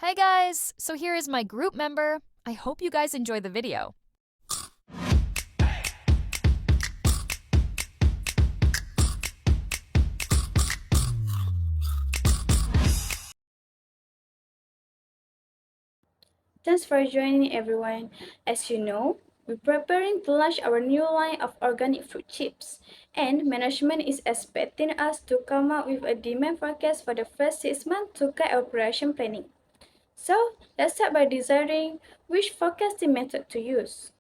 Hi guys! So here is my group member. I hope you guys enjoy the video. Thanks for joining everyone. As you know, we're preparing to launch our new line of organic fruit chips, and management is expecting us to come up with a demand forecast for the first 6 months to guide operation planning. So, let's start by deciding which forecasting method to use.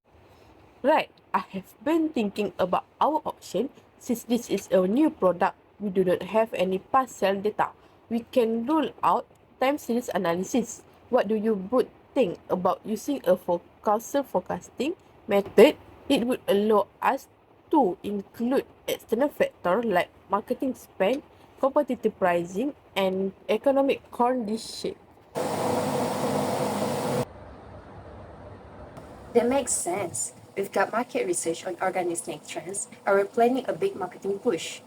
Right, I have been thinking about our option. Since this is a new product, we do not have any past sale data. We can rule out time series analysis. What do you both think about using a forecasting method? It would allow us to include external factors like marketing spend, competitive pricing, and economic conditions. That makes sense. We've got market research on organic snack trends and we're planning a big marketing push.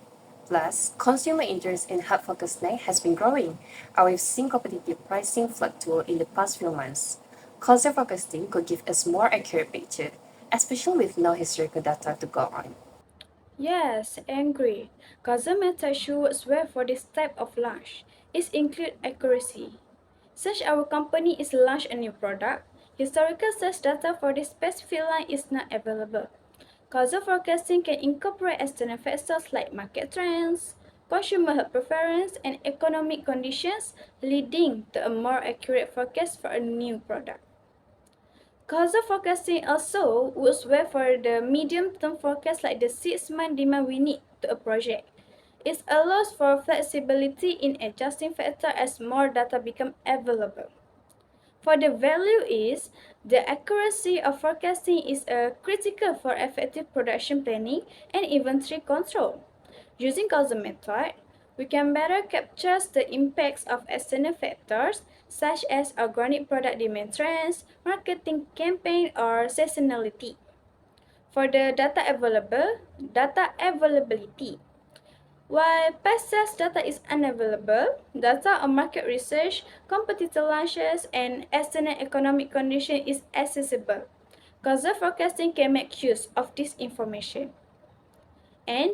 Plus, consumer interest in hard focused snack has been growing, and we've seen competitive pricing fluctuate in the past few months. Consumer forecasting could give us more accurate picture, especially with no historical data to go on. Yes, I agree. Cause the method should work well for this type of launch. It includes accuracy. Since our company is launch a new product, historical sales data for this specific line is not available. Causal forecasting can incorporate external factors like market trends, consumer health preference, and economic conditions, leading to a more accurate forecast for a new product. Causal forecasting also works well for the medium-term forecast like the 6-month demand we need to a project. It allows for flexibility in adjusting factors as more data become available. For the value is, the accuracy of forecasting is critical for effective production planning and inventory control. Using causal method, we can better capture the impacts of external factors such as organic product demand trends, marketing campaign, or seasonality. For the data availability, while past sales data is unavailable, data on market research, competitor launches, and external economic condition is accessible. Causal forecasting can make use of this information. And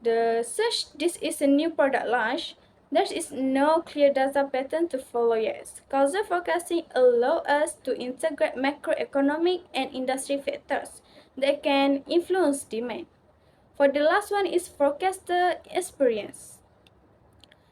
the such this is a new product launch, there is no clear data pattern to follow yet. Causal forecasting allows us to integrate macroeconomic and industry factors that can influence demand. For the last one is forecaster experience.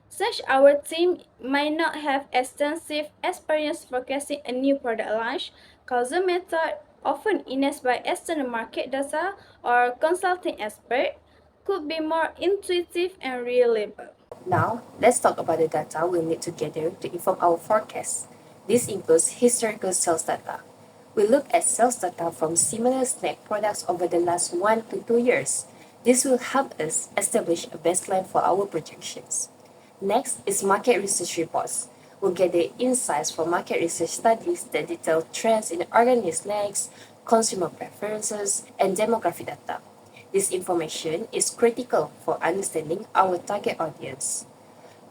Since our team might not have extensive experience forecasting a new product launch, causal method, often enhanced by external market data or consulting expert, could be more intuitive and reliable. Now, let's talk about the data we'll need to gather to inform our forecast. This includes historical sales data. We look at sales data from similar snack products over the last 1 to 2 years. This will help us establish a baseline for our projections. Next is market research reports. We'll gather insights from market research studies that detail trends in organic snacks, consumer preferences, and demographic data. This information is critical for understanding our target audience.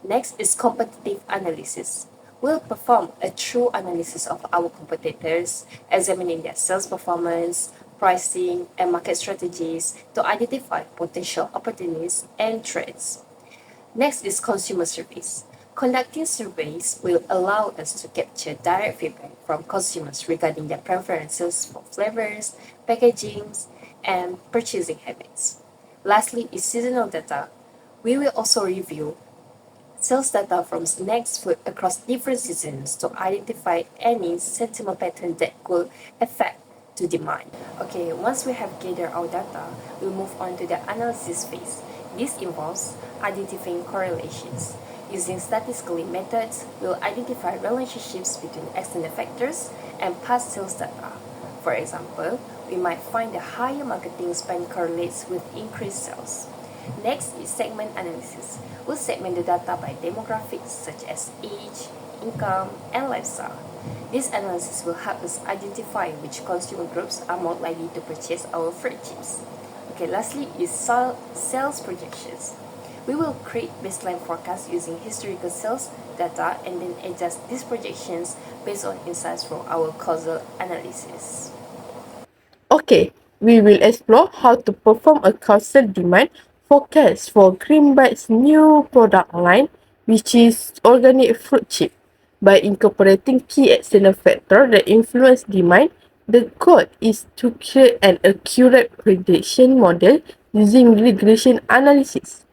Next is competitive analysis. We'll perform a true analysis of our competitors, examining their sales performance, pricing, and market strategies to identify potential opportunities and threats. Next is consumer surveys. Conducting surveys will allow us to capture direct feedback from consumers regarding their preferences for flavors, packagings, and purchasing habits. Lastly is seasonal data. We will also review sales data from snacks food across different seasons to identify any sentiment pattern that could affect to demand. Okay, once we have gathered our data, we'll move on to the analysis phase. This involves identifying correlations. Using statistical methods, we'll identify relationships between external factors and past sales data. For example, we might find that higher marketing spend correlates with increased sales. Next is segment analysis. We'll segment the data by demographics such as age, income, and lifestyle. This analysis will help us identify which consumer groups are more likely to purchase our fruit chips. Okay, lastly is sales projections. We will create baseline forecasts using historical sales data and then adjust these projections based on insights from our causal analysis. Okay, we will explore how to perform a causal demand forecast for Greenbite's new product line, which is organic fruit chip. By incorporating key external factors that influence demand, the goal is to create an accurate prediction model using regression analysis.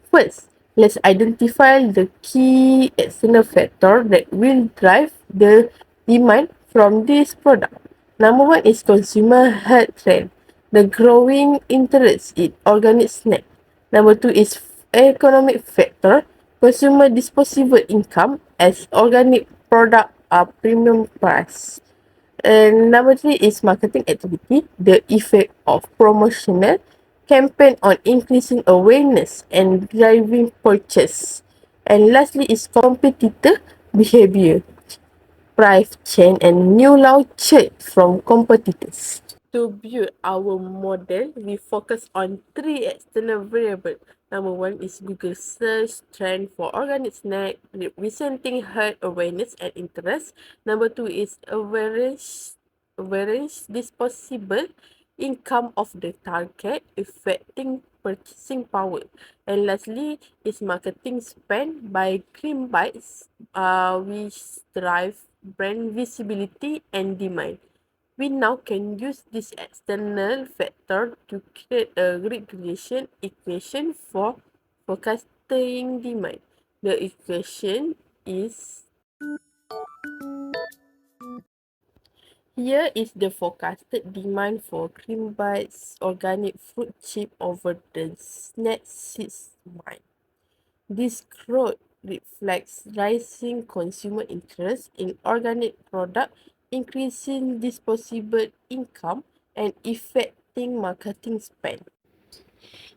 First, let's identify the key external factor that will drive the demand from this product. Number one is consumer health trend, the growing interest in organic snack. Number two is economic factor, consumer disposable income as organic product are premium price. And number three is marketing activity, the effect of promotional campaign on increasing awareness and driving purchase. And lastly is competitor behavior, price change and new launches from competitors. To build our model, we focus on three external variables. Number one is Google search trend for organic snack, representing herd awareness and interest. Number two is awareness disposable income of the target, affecting purchasing power. And lastly is marketing spend by Cream Bites, which drive brand visibility and demand. We now can use this external factor to create a regression equation for forecasting demand. The equation is here is the forecasted demand for Cream Bites organic fruit chip over the next 6 months. This growth reflects rising consumer interest in organic product, increasing disposable income, and affecting marketing spend.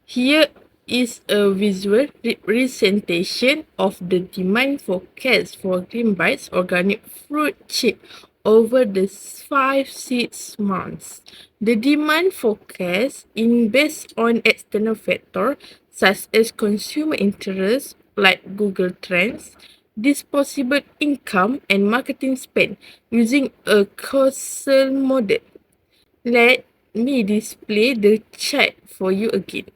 Here is a visual representation of the demand forecast for Green Bites organic fruit chip over the 5 6 months. The demand forecast is based on external factors such as consumer interest like Google Trends, disposable income, and marketing spend using a causal model. Let me display the chart for you again.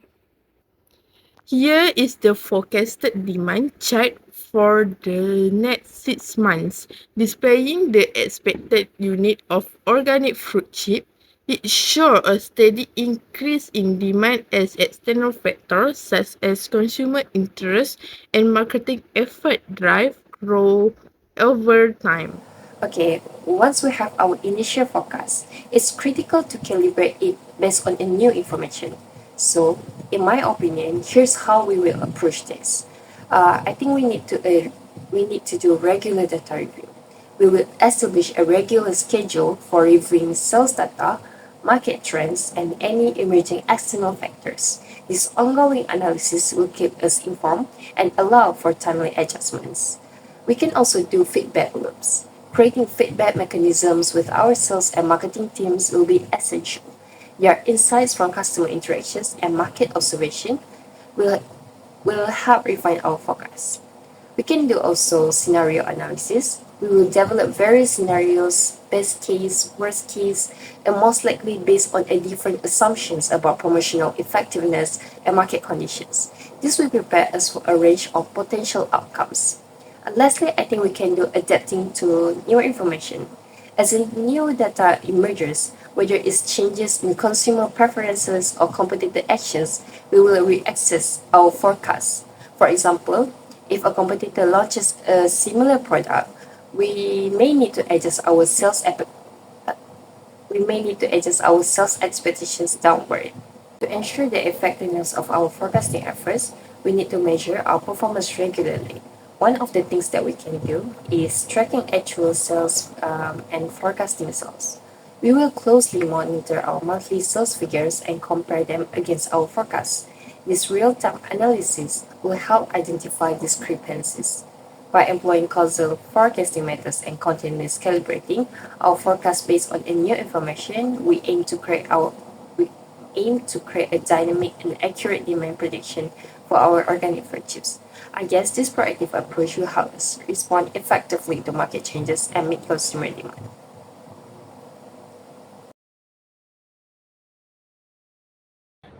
Here is the forecasted demand chart for the next 6 months, displaying the expected unit of organic fruit chip. It shows a steady increase in demand as external factors such as consumer interest and marketing effort drive growth over time. Okay, once we have our initial forecast, it's critical to calibrate it based on a new information. So, in my opinion, here's how we will approach this. I think we need to do regular data review. We will establish a regular schedule for reviewing sales data, market trends, and any emerging external factors. This ongoing analysis will keep us informed and allow for timely adjustments. We can also do feedback loops. Creating feedback mechanisms with our sales and marketing teams will be essential. Your insights from customer interactions and market observation will, will help refine our forecast. We can do also scenario analysis. We will develop various scenarios, best case, worst case, and most likely based on a different assumptions about promotional effectiveness and market conditions. This will prepare us for a range of potential outcomes. And lastly, I think we can do adapting to new information. As in new data emerges, whether it's changes in consumer preferences or competitor actions, we will reassess our forecast. For example, if a competitor launches a similar product, we may need to adjust our we may need to adjust our sales expectations downward. To ensure the effectiveness of our forecasting efforts, we need to measure our performance regularly. One of the things that we can do is tracking actual sales and forecasting sales. We will closely monitor our monthly sales figures and compare them against our forecasts. This real-time analysis will help identify discrepancies. By employing causal forecasting methods and continuous calibrating our forecast based on a new information, we aim to create a dynamic and accurate demand prediction for our organic fruit juice. I guess this proactive approach will help us respond effectively to market changes and meet consumer demand.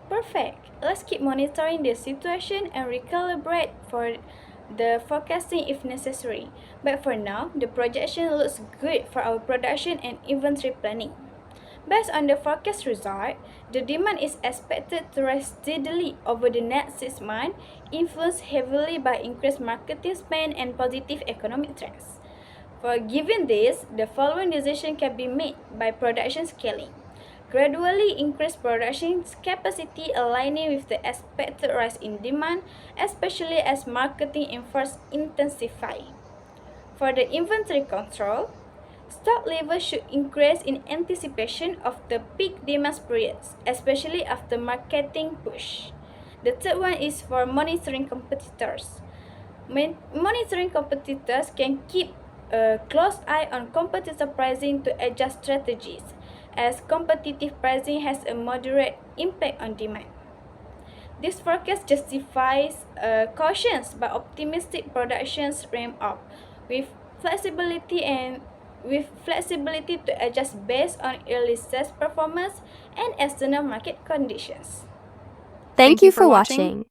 Perfect. Let's keep monitoring the situation and recalibrate for the forecasting if necessary. But for now, the projection looks good for our production and inventory planning. Based on the forecast result, the demand is expected to rise steadily over the next 6 months, influenced heavily by increased marketing spend and positive economic trends. For given this, the following decision can be made by production scaling. Gradually increase production capacity aligning with the expected rise in demand, especially as marketing efforts intensify. For the inventory control, stock levels should increase in anticipation of the peak demand periods, especially after marketing push. The third one is for monitoring competitors. Monitoring competitors can keep a close eye on competitor pricing to adjust strategies, as competitive pricing has a moderate impact on demand. This forecast justifies cautions but optimistic productions ramp up with flexibility and with flexibility to adjust based on early sales performance and external market conditions. Thank you for watching.